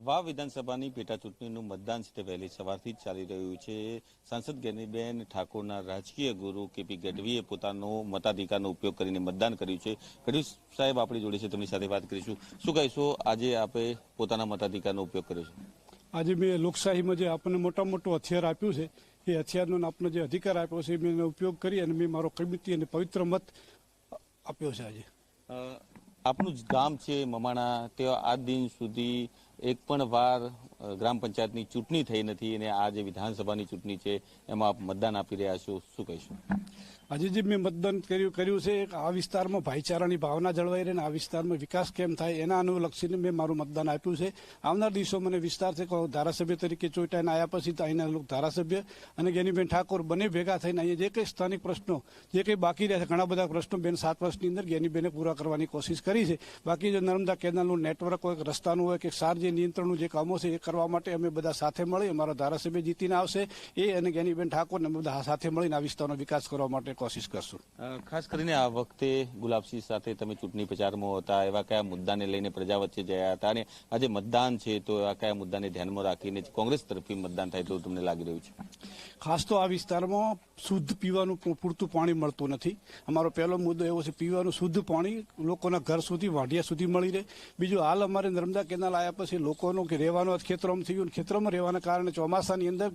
વાવ વિધાનસભાની પેટા ચૂંટણીનું મતદાન છે તે વહેલી સવારથી જ ચાલી રહ્યું છે। સાંસદ જ્ઞાનીબેન ઠાકોરના રાજકીય ગુરુ કેપી ગઢવીએ પોતાનો મતાધિકારનો ઉપયોગ કરીને મતદાન કર્યું છે। ગઢવી સાહેબ આપણી જોડે છે, તેમની સાથે વાત કરીશું। શું કહીશો, આજે આપે પોતાના મતાધિકારનો ઉપયોગ કર્યો છે? આજે મેં લોકશાહીમાં જે આપણને મોટા મોટું હથિયાર આપ્યું છે એ હથિયારનો આપણને જે અધિકાર આપ્યો છે મેં એનો ઉપયોગ કરી અને મેં મારો કિંમતી અને પવિત્ર મત આપ્યો છે। આજે આપનું જ ગામ છે મમાણા, તે આજ દિન સુધી એક પણ વાર ગ્રામ પંચાયતની ચૂંટણી થઈ નથી અને આ જે વિધાનસભાની ચૂંટણી છે એમાં આપ મતદાન આપી રહ્યા છો, શું કહીશું? આજે જે મેં મતદાન કર્યું છે આ વિસ્તારમાં ભાઈચારાની ભાવના જળવાઈ રહે ને આ વિસ્તારમાં વિકાસ કેમ થાય એના અનુલક્ષીને મેં મારું મતદાન આપ્યું છે। આવનાર દિવસો મને વિસ્તાર છે ધારાસભ્ય તરીકે ચૂંટાઈને આવ્યા પછી અહીંના ધારાસભ્ય અને જ્ઞાનીબેન ઠાકોર બંને ભેગા થઈને અહીંયા જે કંઈ સ્થાનિક પ્રશ્નો જે કંઈ બાકી રહ્યા છે, ઘણા બધા પ્રશ્નો 7 વર્ષની અંદર જ્ઞાનીબેને પૂરા કરવાની કોશિશ કરી છે। બાકી જો નર્મદા કેનાલનું નેટવર્ક હોય, રસ્તાનું હોય કે સાર જે નિયંત્રણનું જે કામો છે એ કરવા માટે અમે બધા સાથે મળી, અમારા ધારાસભ્ય જીતીને આવશે એ અને જ્ઞાનીબેન ઠાકોરને બધા સાથે મળીને આ વિસ્તારનો વિકાસ કરવા માટે કોશિશ કરશું। ખાસ કરીને આ વખતે ગુલાબસિંહ સાથે તમે ચૂંટણી પ્રચારમાં હતા, એવા કયા મુદ્દાને લઈને પ્રજા વચ્ચે ગયા હતા અને આજે મતદાન છે તો એવા કયા મુદ્દાને ધ્યાનમાં રાખીને કોંગ્રેસ તરફથી મતદાન થાય તેવું તમને લાગી રહ્યું છે? ખાસ તો આ વિસ્તારમાં શુદ્ધ પીવાનું પૂરતું પાણી મળતું નથી। અમારો પહેલો મુદ્દો એવો છે પીવાનું શુદ્ધ પાણી લોકોના ઘર સુધી, વાઢિયા સુધી મળી રહે। બીજું, હાલ અમારે નર્મદા કેનાલ આવ્યા પછી લોકોનું કે રહેવાનું ખેતરોમાં થયું, ખેતરોમાં રહેવાના કારણે ચોમાસાની અંદર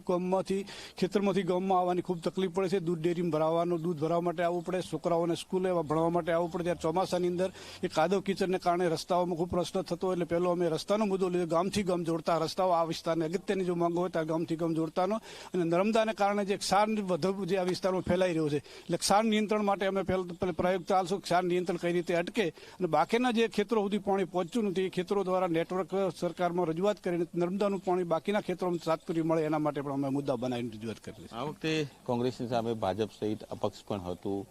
ખેતરમાંથી ગામમાં આવવાની ખૂબ તકલીફ પડે છે। દૂધ ડેરીમાં ભરાવાનું, દૂધ ભરાવવા માટે આવવું પડે, છોકરાઓને સ્કૂલે ભણવા માટે આવવું પડે। ત્યારે ચોમાસાની અંદર એ કાદવ કીચડને કારણે રસ્તાઓમાં ખૂબ પ્રશ્ન થતો, એટલે પહેલો અમે રસ્તાનો મુદ્દો લીધો, ગામથી ગામ જોડતા રસ્તાઓ આ વિસ્તારને અગત્યની જો માંગ હોય ત્યારે ગામથી ગામ જોડતાનો। અને નર્મદાને કારણે જે ક્ષાર વધુ જે આ વિસ્તારમાં ફેલાઈ રહ્યો છે એટલે ક્ષાર નિયંત્રણ માટે અમે પ્રયોગ ચાલશું, ક્ષાર નિયંત્રણ કઈ રીતે અટકે અને બાકીના જે ખેતરો સુધી પાણી પહોંચ્યું નથી એ ખેતરો દ્વારા નેટવર્ક સરકારમાં રજૂઆત કરીને નર્મદાનું પાણી બાકીના ખેતરોમાં તાત્પર્ય મળે એના માટે પણ અમે મુદ્દા બનાવીને રજૂઆત કરી છે। આ વખતે કોંગ્રેસની સામે ભાજપ સહિત અપક્ષ પણ હતું,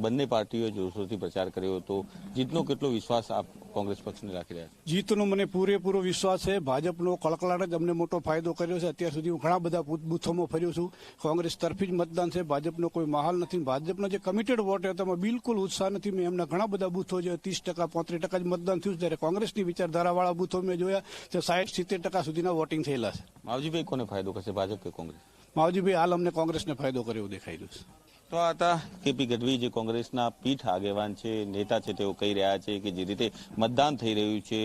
બંને પાર્ટીઓએ જોરશોરથી પ્રચાર કર્યો હતો। જીતનો કેટલો વિશ્વાસ આપ કોંગ્રેસ પક્ષને રાખી રહ્યા છો? જીતનો મને પૂરેપૂરો વિશ્વાસ છે। ભાજપનો કળકળાટ જ અમને મોટો ફાયદો કર્યો છે। અત્યાર સુધી હું ઘણા બધા બૂથોમાં ફર્યો છું, કોંગ્રેસ તરફી જ મતદાન છે, ભાજપનો કોઈ માહોલ નથી। ભાજપનો જે કમિટેડ વોટ હતો એમાં બિલકુલ ઉત્સાહ નથી। મેં એમના ઘણા બધા બૂથો જે 30%, 35% જ મતદાન થયું, જ્યારે કોંગ્રેસની વિચારધારાવાળા બૂથો મેં જોયા તો 60-70% સુધીના વોટિંગ થયેલા છે। માવજીભાઈ કોને ફાયદો કરશે, ભાજપ કે કોંગ્રેસ? માવજીભાઈ હાલ અમને કોંગ્રેસને ફાયદો કરે એવું દેખાઈ રહ્યું છે। તો આ હતા કેપી ગઢવી, જે કોંગ્રેસના પીઠ આગેવાન છે, નેતા છે। તેઓ કહી રહ્યા છે કે જે રીતે મતદાન થઈ રહ્યું છે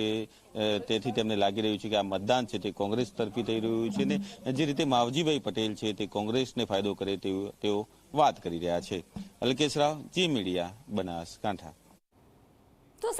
તેથી તેમને લાગી રહ્યું છે કે આ મતદાન છે તે કોંગ્રેસ તરફી થઈ રહ્યું છે ને જે રીતે માવજીભાઈ પટેલ છે તે કોંગ્રેસને ફાયદો કરે તેવું તેઓ વાત કરી રહ્યા છે। અલ્કેશ રાવ, જી મીડિયા, બનાસકાંઠા।